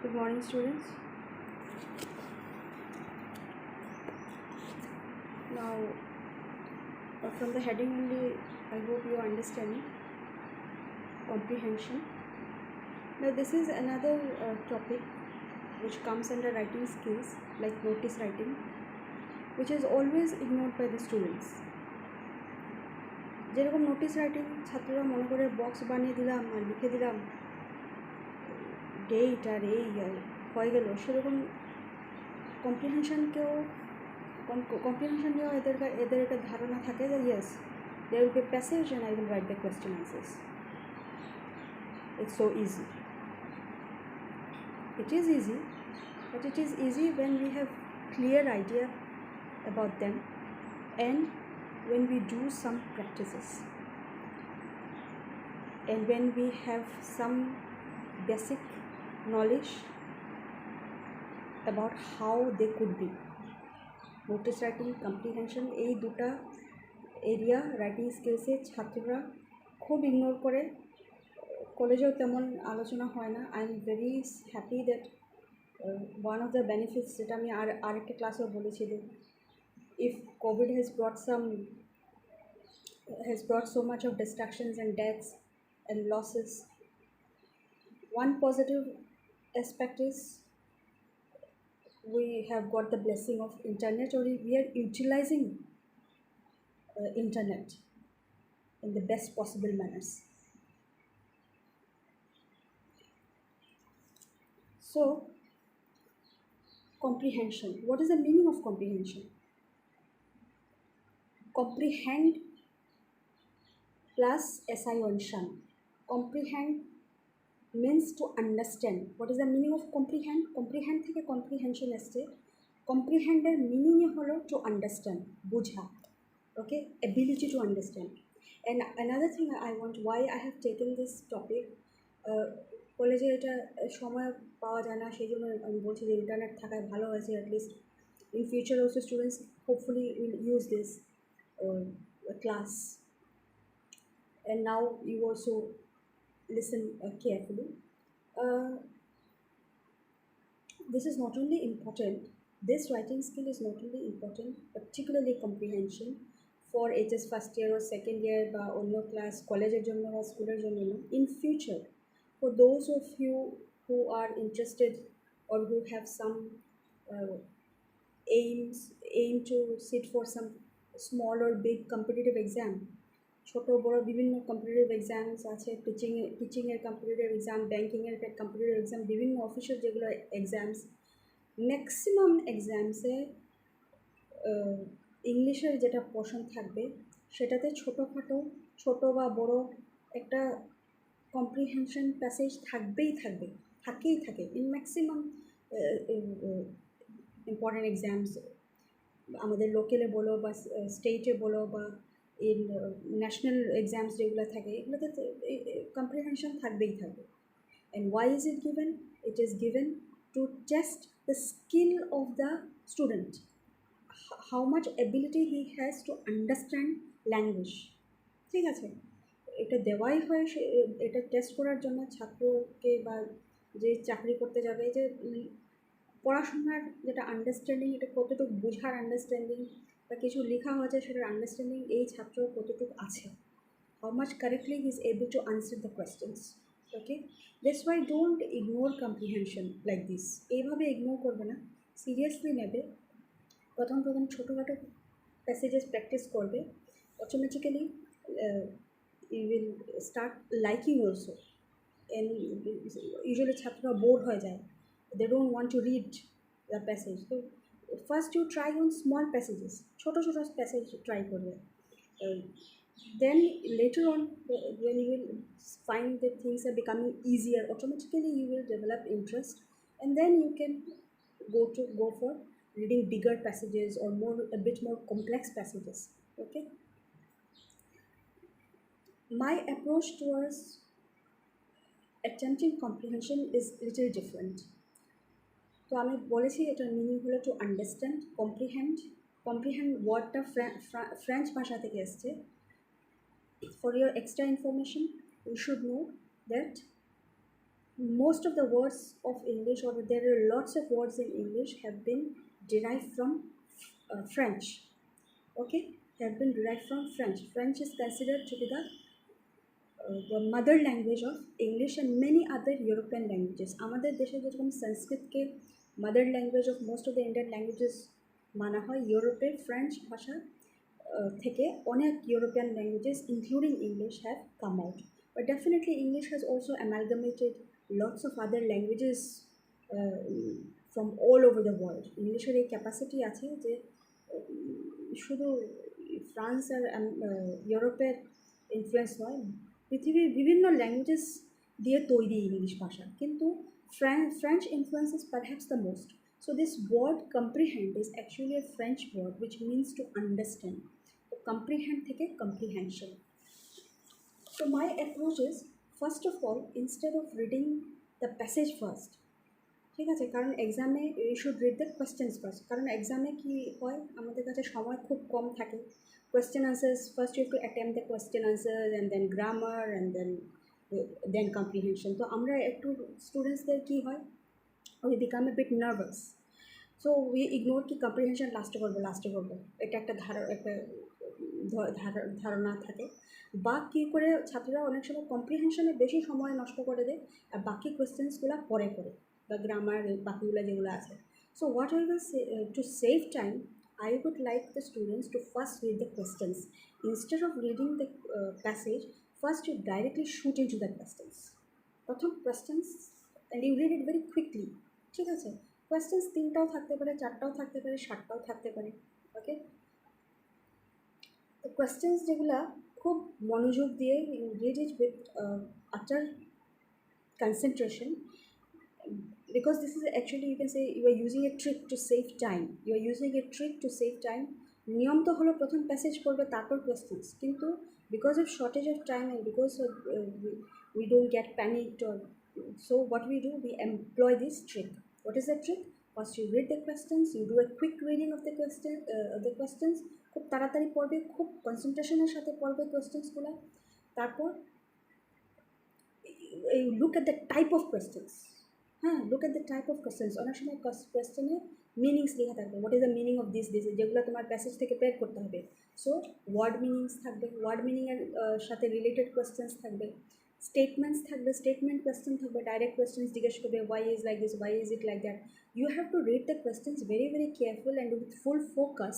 Good morning, students. Now, from the heading only, I hope you understand comprehension. Now, this is another topic which comes under writing skills, like notice writing, which is always ignored by the students. যেরকম notice writing ছাত্ররা মনে করে box বানিয়ে দিলাম আর লিখে দিলাম date আর এই হয়ে গেল, সেরকম কম্প্রিহেনশনকেও comprehension নিয়েও এদের একটা ধারণা থাকে যে yes, there will be a passage and I will write the question answers. It's so easy. It is easy, but it is easy when we have clear idea about them and when we do some practices and when we have some basic knowledge about how they could be. Notice writing, comprehension, এই দুটা area writing স্কিলসে ছাত্ররা খুব ignore করে, কলেজেও তেমন আলোচনা হয় না। I am very happy that one of the benefits, যেটা আমি আরেকটা ক্লাসেও বলেছি, যে if Covid has brought so much of distractions and deaths and losses, one positive aspect is we have got the blessing of internet, or we are utilizing internet in the best possible manners. So, comprehension. What is the meaning of comprehension? Comprehend plus SI-shun. Comprehend means to understand. What is the meaning of comprehend? Comprehend থেকে comprehension এসছে। Comprehend এর meaning হলো to understand, বোঝা, okay, ability to understand. And another thing I want, why I have taken this topic, কলেজে এটা সময় পাওয়া যায় না, সেই জন্য আমি বলছি যে ইন্টারনেট থাকায় ভালো হয়েছে। At least in future also students hopefully will use this class, and now you also listen carefully. This is not only important, this writing skill is not only important, particularly comprehension for HS first year or second year বা অন্য class, কলেজের জন্য বা স্কুলের জন্য না, in future for those of you who are interested or who have some aim to sit for some small or big competitive exam. ছোট বড় বিভিন্ন কম্পিটিটিভ এক্সামস আছে, টিচিংয়ের কম্পিটিটিভ এক্সাম, ব্যাঙ্কিংয়ের কম্পিটিটিভ এক্সাম, বিভিন্ন অফিসের যেগুলো এক্সামস, ম্যাক্সিমাম এক্সামসে ইংলিশের যেটা portion থাকবে সেটাতে ছোটোখাটো, ছোটো বা বড় একটা কম্প্রিহেনশন প্যাসেজ থাকেই থাকে ইন ম্যাক্সিমাম ইম্পর্টেন্ট এক্সামস। আমাদের লোকালে বলো বা স্টেটে বলো বা ইন ন্যাশনাল এক্সামস যেগুলো থাকে, এগুলোতে কম্প্রিহেনশন থাকবে। And why is it given? It is given to test the skill of the student, how much ability he has to understand language. ঠিক আছে, এটা দেওয়াই হয় এটা টেস্ট করার জন্য ছাত্রকে বা যে চাকরি করতে যাবে, যে পড়াশোনার যেটা আন্ডারস্ট্যান্ডিং, এটা কতটুকু বোঝার আন্ডারস্ট্যান্ডিং, বা কিছু লেখা হয়েছে সেটার আন্ডারস্ট্যান্ডিং এই ছাত্র কতটুকু আছে, how much correctly he is able to answer the questions. Okay, that's why don't ignore comprehension like this. এইভাবে ইগনোর করবে না, সিরিয়াসলি নেবে। প্রথম ছোটোখাটো প্যাসেজেস প্র্যাকটিস করবে, automatically you will start liking also. And usually ছাত্ররা বোর হয়ে যায়, they don't want to read the passage. So first you try on small passages, ছোটো প্যাসেজ ট্রাই করবে, then later on when you will find that things are becoming easier, automatically you will develop interest, and then you can go for reading bigger passages or a bit more complex passages. Okay, my approach towards attempting comprehension is little different. তো আমি বলেছি এটার meaning হলো to understand. Comprehend ওয়ার্ডটা French ভাষা থেকে এসছে। For your extra information, you should know that most of the words of English, or there are lots of words in English, have been derived from French. Okay, have been derived from French. French is considered to be the mother language of English and many other European languages. আমাদের দেশে যেরকম সংস্কৃতকে mother language of most of the Indian languages মানা হয়, ইউরোপের French ভাষা থেকে অনেক European languages including English have come out, but definitely English has also amalgamated lots of other languages from all over the world. ইংলিশের এই capacity আছে যে শুধু ফ্রান্স আর ইউরোপের ইনফ্লুয়েন্স নয়, পৃথিবীর বিভিন্ন ল্যাঙ্গুয়েজেস দিয়ে তৈরি ইংলিশ ভাষা, কিন্তু French influence is perhaps the most. So this word comprehend is actually a French word which means to understand. So comprehend থেকে comprehension. So my approach is, first of all, instead of reading the passage first, ঠিক আছে, কারণ এক্সামে you should read the questions first, কারণ এক্সামে কী হয়, আমাদের কাছে সময় খুব কম থাকে. Question answers first you have to attempt the question answer and then grammar and then comprehension. তো আমরা একটু স্টুডেন্টসদের কী হয়, we become a bit nervous. So we ignore কি কম্প্রিহেনশন লাস্টে করবো, এটা একটা ধারণা থাকে, বা কী করে ছাত্ররা অনেক সময় কম্প্রিহেনশনে বেশি সময় নষ্ট করে দেয় আর বাকি কোয়েশ্চেন্সগুলো পরে করে, বা গ্রামার বাকিগুলো যেগুলো আছে. So what I will say, to save time, I would like the students to first read the questions. Instead of reading the passage, first you directly shoot into the questions. প্রথম questions and you read it very quickly. ঠিক আছে, questions 3টাও থাকতে পারে, 4টাও থাকতে পারে, 7টাও থাকতে পারে. ওকে, তো কোয়েশ্চেন্স যেগুলো খুব মনোযোগ দিয়ে ইউ রিড ইট উইথ আটার concentration, because this is actually, you can say, you are using a trick to save time. You are using a trick to save time. নিয়ম তো হলো প্রথম প্যাসেজ পড়বে তারপর কোয়েশ্চেন্স, কিন্তু because of shortage of time and because of we don't get panicked, or so what we do, we employ this trick. What is the trick? First you read the questions, you do a quick reading of the questions, খুব তাড়াতাড়ি পড়বে, খুব কনসেন্ট্রেশনের সাথে পড়বে কোয়েশ্চেন্সগুলো. তারপর you look at the type of questions. Look at the type of questions. অনেক সময় কোয়েশ্চেনে meanings লেখা থাকবে, what is the meaning of this, যেগুলো তোমার প্যাসেজ থেকে বের করতে হবে. সো ওয়ার্ড মিনিংস থাকবে, ওয়ার্ড মিনিংয়ের সাথে রিলেটেড কোয়েশ্চেন্স থাকবে, স্টেটমেন্টস থাকবে, স্টেটমেন্ট কোয়েশ্চেন থাকবে, ডাইরেক্ট কোয়েশ্চেন্স জিজ্ঞেস করবে, why is like this, why is it like that. You have to read the questions very, very careful and with full focus,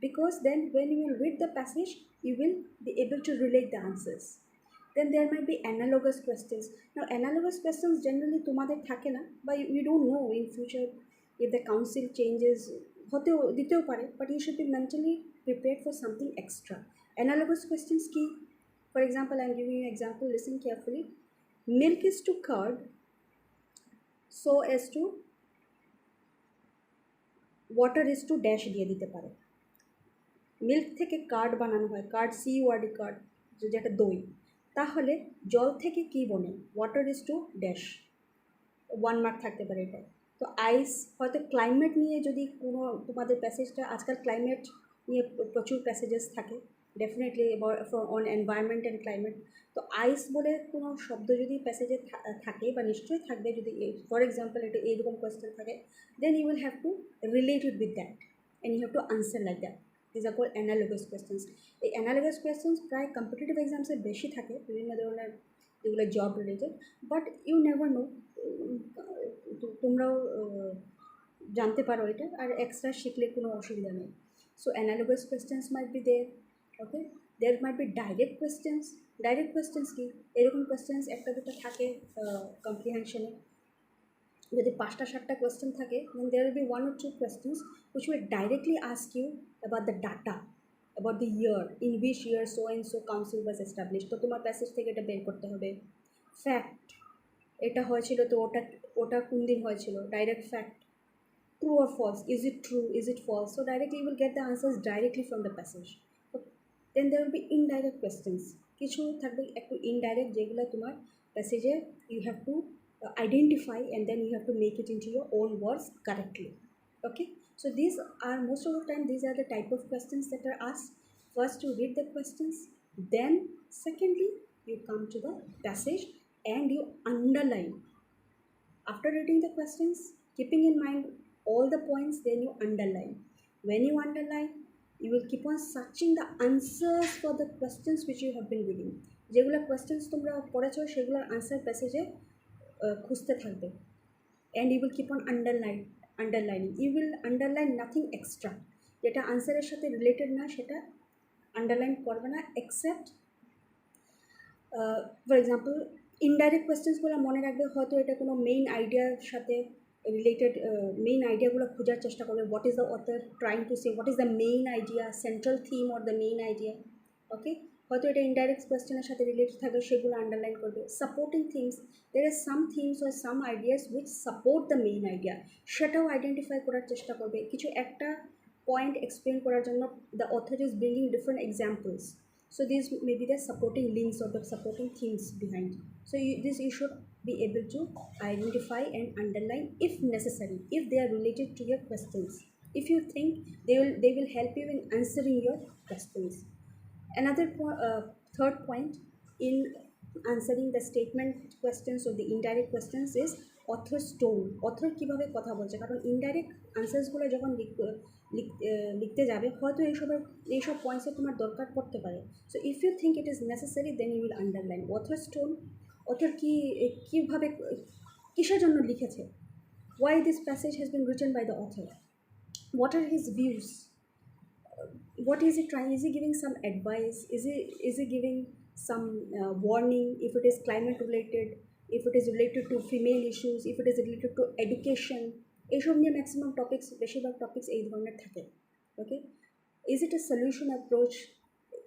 because then when you will read the passage, you will be able to relate the answers. Then there might be analogous questions. Now analogous questions generally তোমাদের থাকে না, বা you don't know in future if the council changes, হতেও দিতেও পারে, but you should be mentally prepared for something extra. Analogous questions কি? For example, I am giving you an example, listen carefully. Milk is to curd so as to water is to dash দিয়ে দিতে পারে. Milk থেকে card বানানো হয়, card CURD card, যেটা দই, তাহলে জল থেকে কী বনে, water is to dash, 1 mark থাকতে পারে এটা. তো আইস, হয়তো ক্লাইমেট নিয়ে যদি কোনো তোমাদের প্যাসেজটা, আজকাল ক্লাইমেট নিয়ে প্রচুর প্যাসেজেস থাকে definitely on environment and climate. তো আইস বলে কোনো শব্দ যদি প্যাসেজে থাকে, বা নিশ্চয়ই থাকবে, যদি ফর এক্সাম্পল এটা এইরকম কোয়েশ্চেন থাকে, then you will have to relate it with that and you have to answer like that. These are called analogous questions. এই analogous questions প্রায় কম্পিটিটিভ এক্সামসে বেশি থাকে, বিভিন্ন ধরনের যেগুলো job related, but you never know, তোমরাও জানতে পারো এটা, আর এক্সট্রা শিখলে কোনো অসুবিধা নেই. So analogous questions might be there. Okay, there might be direct questions. Direct questions কি, এরকম কোয়েশ্চেন্স একটা দুটো থাকে কম্প্রিহেনশনে. যদি 5টা-7টা কোয়েশ্চেন থাকে, then there will be 1 or 2 questions which will directly ask you about the data, about the year, in which year so and so council was established. তো তোমার passage থেকে এটা বের করতে হবে. ফ্যাক্ট, এটা হয়েছিল, তো ওটা কোন দিন হয়েছিল, direct fact. True or false, is it true, is it false? So directly you will get the answers directly from the passage. So then there will be indirect questions. কিছু থাকবে একটু ইনডাইরেক্ট, যেগুলো তোমার প্যাসেজে you have to identify, and then you have to make it into your own words correctly. Okay, so these are, most of the time, these are the type of questions that are asked. First you read the questions, then secondly you come to the passage and you underline After reading the questions, keeping in mind all the points, then you underline. When you underline, you will keep on searching the answers for the questions which you have been reading. যেগুলো questions তোমরা পড়েছো সেগুলোর answer প্যাসেজে খুঁজতে থাকবে, and you will keep on underlining. You will underline nothing extra, যেটা আনসারের সাথে related না সেটা আন্ডারলাইন করবে না, এক্সেপ্ট ফর এক্সাম্পল ইনডাইরেক্ট কোয়েশ্চেন্সগুলো মনে রাখবে, হয়তো এটা কোনো মেইন আইডিয়ার সাথে রিলেটেড, মেইন আইডিয়াগুলো খোঁজার চেষ্টা করবে, what is the author trying to say, what is the main idea, central theme or the main idea. Okay, হয়তো এটা ইনডাইরেক্ট কোয়েশ্চেনের সাথে রিলেটেড থাকবে, সেগুলো আন্ডারলাইন করবে। Supporting things, there are some things or some ideas which support the main idea, সেটাও identify করার চেষ্টা করবে। কিছু একটা পয়েন্ট এক্সপ্লেন করার জন্য the author is bringing different examples, so these may be the supporting links or the supporting themes behind. So you should be able to identify and underline if necessary, if they are related to your questions, if you think they will help you in answering your questions. Another third point in answering the statement questions or the indirect questions is author's tone. author কিভাবে কথা বলছে, কারণ indirect আনসার্সগুলো যখন লিখতে যাবে হয়তো এইসব পয়েন্টসে তোমার দরকার পড়তে পারে। So if you think it is necessary then you will underline author's tone, author কীভাবে কিসের জন্য লিখেছে, why this passage has been written by the author, what are his views, what is he trying, is he giving some advice, is he giving some warning, if it is climate related, if it is related to female issues, if it is related to education, এইসব নিয়ে maximum topics, বেশিরভাগ topics এই ধরনের থাকে। Okay, is it a solution approach,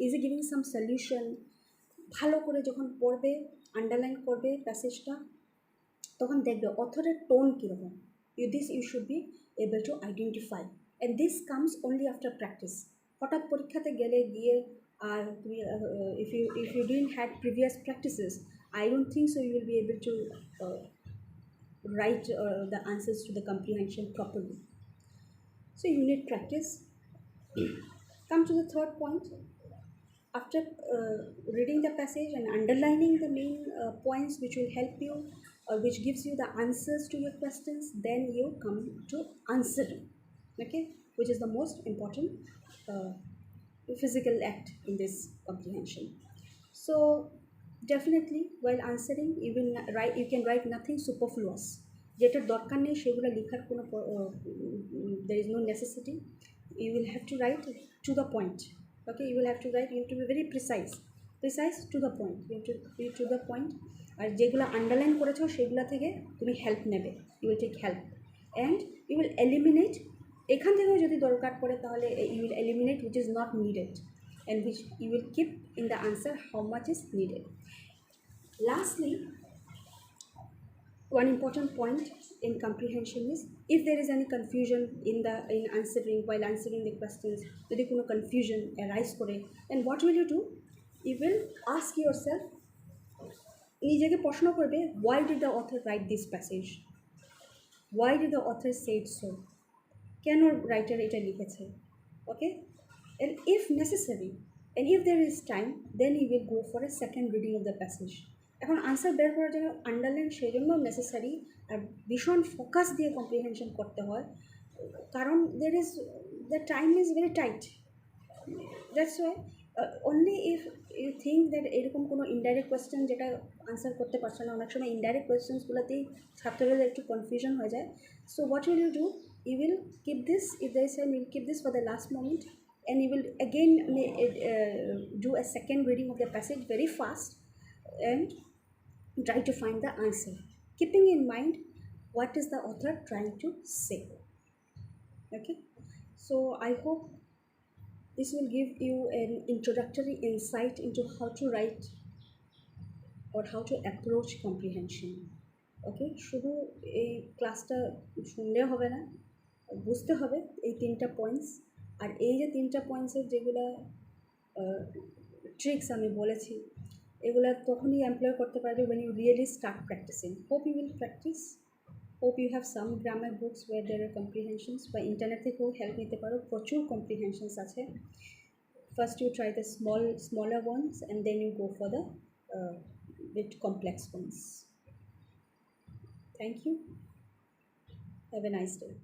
is he giving some solution. ভালো করে যখন পড়বে, আন্ডারলাইন করবে প্যাসেজটা, তখন দেখবে অথরের টোন কীরকম। This you should be able to identify, and this comes only after practice. হঠাৎ পরীক্ষাতে গিয়ে আর তুমি if you didn't had previous practices, I don't think so you will be able to write the answers to the comprehension properly. So you need practice. Come to the third point. After reading the passage and underlining the main points which will help you or which gives you the answers to your questions, then you come to answering, okay, which is the most important physical act in this comprehension. So definitely while answering you can write nothing superfluous, যেটার দরকার নেই সেগুলো লেখার কোনো there is no necessity. You will have to write to the point. Okay, you will have to be very precise to the point. You have to be to the point. আর যেগুলো underline করেছো সেগুলো থেকে তুমি help নেবে, you will take help and you will eliminate, এখান থেকেও যদি দরকার পড়ে তাহলে you will eliminate which is not needed and which you will keep in the answer how much is needed. Lastly, one important point in comprehension is if there is any confusion in answering, while answering the questions, যদি কোনো confusion arise করে, then what will you do? You will ask yourself, নিজেকে প্রশ্ন করবে, why did the author write this passage? Why did the author say it so? কেন writer এটা লিখেছে? Okay, and if necessary and if there is time, then you will go for a second reading of the passage. এখন answer বের করার জন্য underline সেই জন্য necessary, আর ভীষণ ফোকাস দিয়ে কম্প্রিহেনশন করতে হয়, কারণ the time is very tight. That's why only if you think that এরকম কোনো ইনডাইরেক্ট কোয়েশ্চেন যেটা আনসার করতে পারছে না, অনেক সময় ইনডাইরেক্ট কোয়েশ্চেন্সগুলোতেই ছাত্রদের একটু কনফিউশন হয়ে যায়। So what will you do? You will keep this, if there is time, you will keep this for the last moment, and you will again do a second reading of the passage very fast and try to find the answer, keeping in mind what is the author trying to say. Okay, so I hope this will give you an introductory insight into how to write or how to approach comprehension. Okay, শুধু এই ক্লাসটা শুনলে হবে না, বুঝতে হবে এই তিনটা পয়েন্টস। আর এই যে তিনটা পয়েন্টসের যেগুলো ট্রিক্স আমি বলেছি, এগুলো তখনই এমপ্লয় করতে পারবে when you really start practicing. Hope you will practice. Hope you have some grammar books where there are comprehensions. বা ইন্টারনেট থেকেও হেল্প নিতে পারো, প্রচুর comprehensions আছে। First you try the smaller ones and then you go for the bit complex ones. Thank you. Have a nice day.